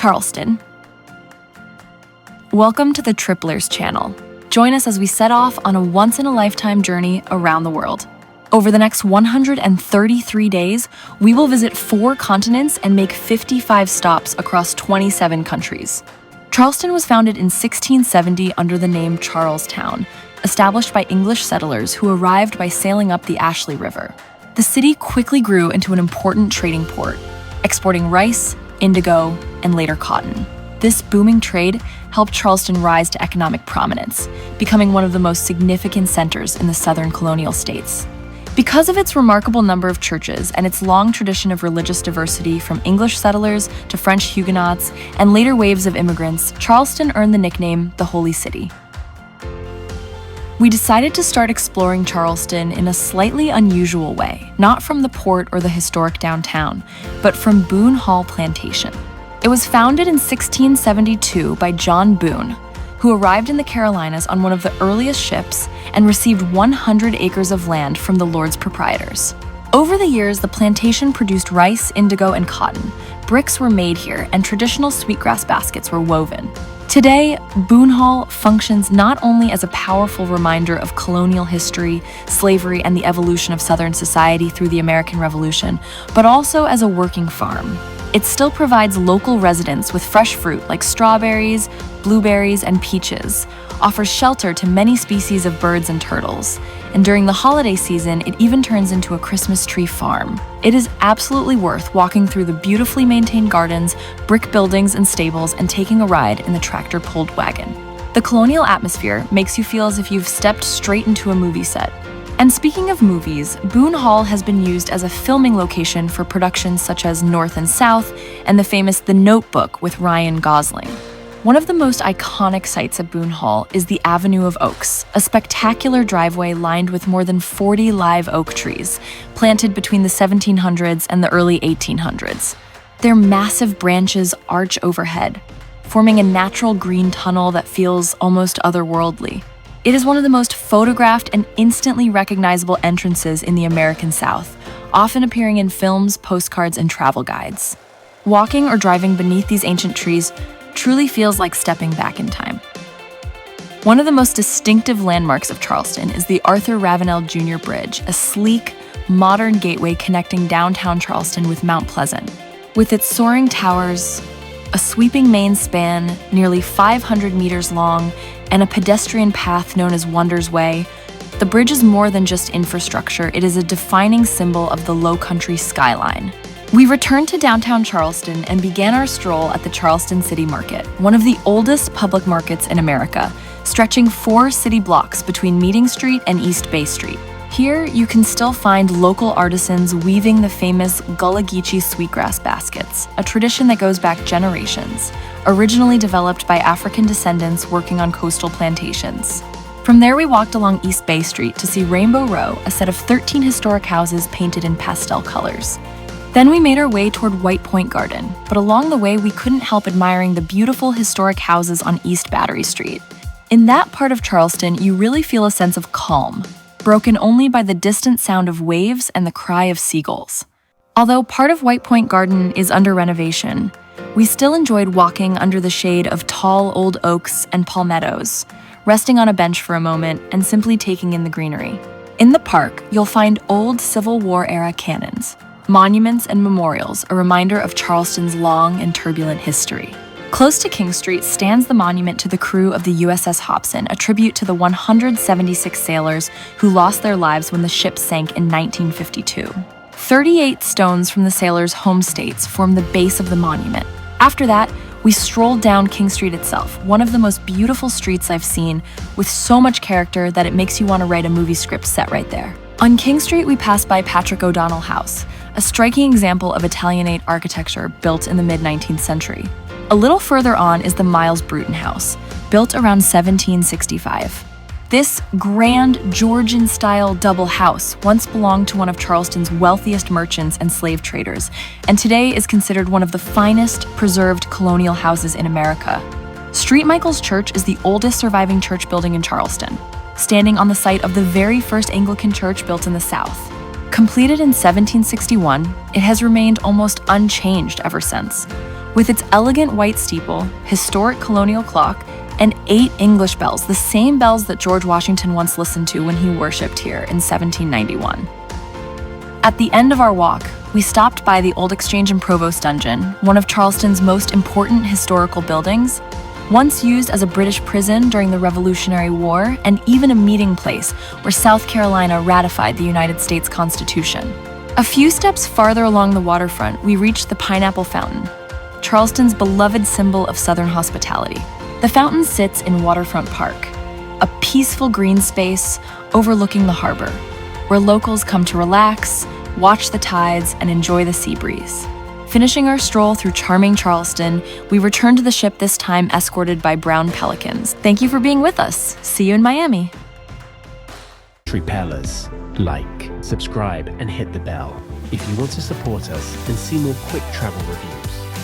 Charleston. Welcome to the Tripelers channel. Join us as we set off on a once-in-a-lifetime journey around the world. Over the next 133 days, we will visit 4 continents and make 55 stops across 27 countries. Charleston was founded in 1670 under the name Charlestown, established by English settlers who arrived by sailing up the Ashley River. The city quickly grew into an important trading port, exporting rice, indigo, and later cotton. This booming trade helped Charleston rise to economic prominence, becoming one of the most significant centers in the southern colonial states. Because of its remarkable number of churches and its long tradition of religious diversity from English settlers to French Huguenots and later waves of immigrants, Charleston earned the nickname the Holy City. We decided to start exploring Charleston in a slightly unusual way, not from the port or the historic downtown, but from Boone Hall Plantation. It was founded in 1672 by John Boone, who arrived in the Carolinas on one of the earliest ships and received 100 acres of land from the Lord's proprietors. Over the years, the plantation produced rice, indigo, and cotton. Bricks were made here, and traditional sweetgrass baskets were woven. Today, Boone Hall functions not only as a powerful reminder of colonial history, slavery, and the evolution of Southern society through the American Revolution, but also as a working farm. It still provides local residents with fresh fruit like strawberries, blueberries, and peaches, offers shelter to many species of birds and turtles, and during the holiday season, it even turns into a Christmas tree farm. It is absolutely worth walking through the beautifully maintained gardens, brick buildings, and stables, and taking a ride in the tractor-pulled wagon. The colonial atmosphere makes you feel as if you've stepped straight into a movie set. And speaking of movies, Boone Hall has been used as a filming location for productions such as North and South and the famous The Notebook with Ryan Gosling. One of the most iconic sights at Boone Hall is the Avenue of Oaks, a spectacular driveway lined with more than 40 live oak trees, planted between the 1700s and the early 1800s. Their massive branches arch overhead, forming a natural green tunnel that feels almost otherworldly. It is one of the most photographed and instantly recognizable entrances in the American South, often appearing in films, postcards, and travel guides. Walking or driving beneath these ancient trees truly feels like stepping back in time. One of the most distinctive landmarks of Charleston is the Arthur Ravenel Jr. Bridge, a sleek, modern gateway connecting downtown Charleston with Mount Pleasant. With its soaring towers, a sweeping main span nearly 500 meters long, and a pedestrian path known as Wonders Way, the bridge is more than just infrastructure, it is a defining symbol of the Lowcountry skyline. We returned to downtown Charleston and began our stroll at the Charleston City Market, one of the oldest public markets in America, stretching 4 city blocks between Meeting Street and East Bay Street. Here, you can still find local artisans weaving the famous Gullah Geechee sweetgrass baskets, a tradition that goes back generations, originally developed by African descendants working on coastal plantations. From there, we walked along East Bay Street to see Rainbow Row, a set of 13 historic houses painted in pastel colors. Then we made our way toward White Point Garden, but along the way, we couldn't help admiring the beautiful historic houses on East Battery Street. In that part of Charleston, you really feel a sense of calm, broken only by the distant sound of waves and the cry of seagulls. Although part of White Point Garden is under renovation, we still enjoyed walking under the shade of tall old oaks and palmettos, resting on a bench for a moment and simply taking in the greenery. In the park, you'll find old Civil War-era cannons, monuments, and memorials, a reminder of Charleston's long and turbulent history. Close to King Street stands the monument to the crew of the USS Hobson, a tribute to the 176 sailors who lost their lives when the ship sank in 1952. 38 stones from the sailors' home states form the base of the monument. After that, we strolled down King Street itself, one of the most beautiful streets I've seen, with so much character that it makes you want to write a movie script set right there. On King Street, we passed by Patrick O'Donnell House, a striking example of Italianate architecture built in the mid-19th century. A little further on is the Miles Bruton House, built around 1765. This grand Georgian-style double house once belonged to one of Charleston's wealthiest merchants and slave traders, and today is considered one of the finest preserved colonial houses in America. St. Michael's Church is the oldest surviving church building in Charleston, standing on the site of the very first Anglican church built in the South. Completed in 1761, it has remained almost unchanged ever since. With its elegant white steeple, historic colonial clock, and 8 English bells, the same bells that George Washington once listened to when he worshipped here in 1791. At the end of our walk, we stopped by the Old Exchange and Provost Dungeon, one of Charleston's most important historical buildings, once used as a British prison during the Revolutionary War and even a meeting place where South Carolina ratified the United States Constitution. A few steps farther along the waterfront, we reached the Pineapple Fountain, Charleston's beloved symbol of Southern hospitality. The fountain sits in Waterfront Park, a peaceful green space overlooking the harbor, where locals come to relax, watch the tides, and enjoy the sea breeze. Finishing our stroll through charming Charleston, we return to the ship, this time escorted by brown pelicans. Thank you for being with us. See you in Miami. Tripelers. Like, subscribe, and hit the bell if you want to support us and see more quick travel reviews.